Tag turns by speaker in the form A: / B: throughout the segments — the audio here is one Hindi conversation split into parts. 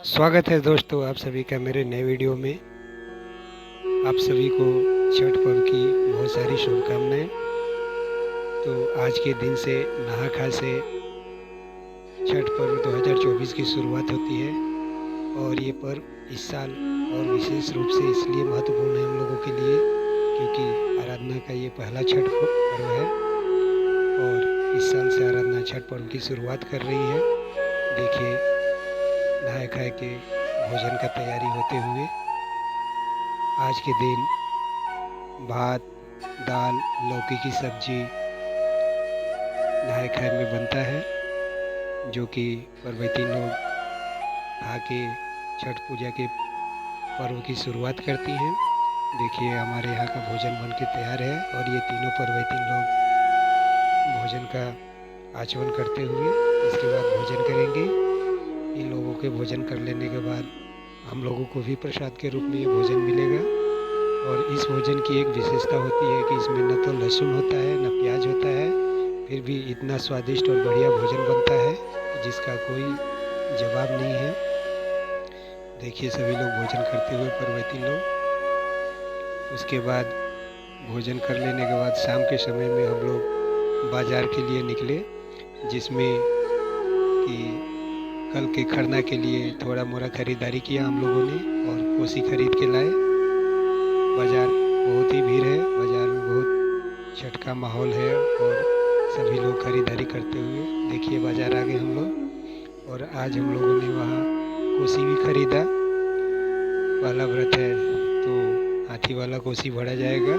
A: स्वागत है दोस्तों आप सभी का मेरे नए वीडियो में। आप सभी को छठ पर्व की बहुत सारी शुभकामनाएं। तो आज के दिन से नहा खा से छठ पर्व 2024 की शुरुआत होती है और ये पर्व इस साल और विशेष रूप से इसलिए महत्वपूर्ण है हम लोगों के लिए क्योंकि आराधना का ये पहला छठ पर्व है और इस साल से आराधना छठ पर्व की शुरुआत कर रही है। देखिए नहाए खाए के भोजन का तैयारी होते हुए आज के दिन भात दाल लौकी की सब्जी नहाए खाए में बनता है जो कि पर्वतीय लोग खा के छठ पूजा के पर्व की शुरुआत करती हैं। देखिए हमारे यहाँ का भोजन बन के तैयार है और ये तीनों पर्वतीय लोग भोजन का आचमन करते हुए इसके बाद भोजन करेंगे। इन लोगों के भोजन कर लेने के बाद हम लोगों को भी प्रसाद के रूप में ये भोजन मिलेगा। और इस भोजन की एक विशेषता होती है कि इसमें न तो लहसुन होता है न प्याज होता है, फिर भी इतना स्वादिष्ट और बढ़िया भोजन बनता है कि जिसका कोई जवाब नहीं है। देखिए सभी लोग भोजन करते हुए पर्वतीय लोग। उसके बाद भोजन कर लेने के बाद शाम के समय में हम लोग बाज़ार के लिए निकले, जिसमें कि कल के खरना के लिए थोड़ा मोड़ा खरीदारी किया हम लोगों ने और कोसी खरीद के लाए। बाज़ार बहुत ही भीड़ है, बाज़ार में बहुत छठ का माहौल है और सभी लोग खरीदारी करते हुए देखिए बाज़ार आ गए हम लोग। और आज हम लोगों ने वहाँ कोसी भी खरीदा। पहला व्रत है तो हाथी वाला कोसी भरा जाएगा।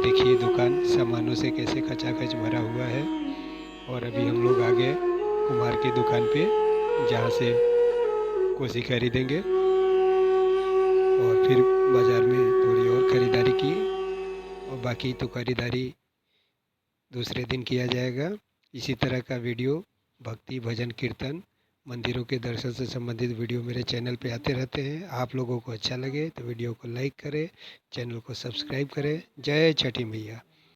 A: देखिए दुकान सामानों से कैसे खचाखच भरा हुआ है। और अभी हम लोग आ गए कुम्हार की दुकान पे जहाँ से कोसी खरीदेंगे और फिर बाज़ार में थोड़ी और ख़रीदारी की और बाकी तो खरीदारी दूसरे दिन किया जाएगा। इसी तरह का वीडियो भक्ति भजन कीर्तन मंदिरों के दर्शन से संबंधित वीडियो मेरे चैनल पे आते रहते हैं। आप लोगों को अच्छा लगे तो वीडियो को लाइक करें, चैनल को सब्सक्राइब करें। जय छठी मैया।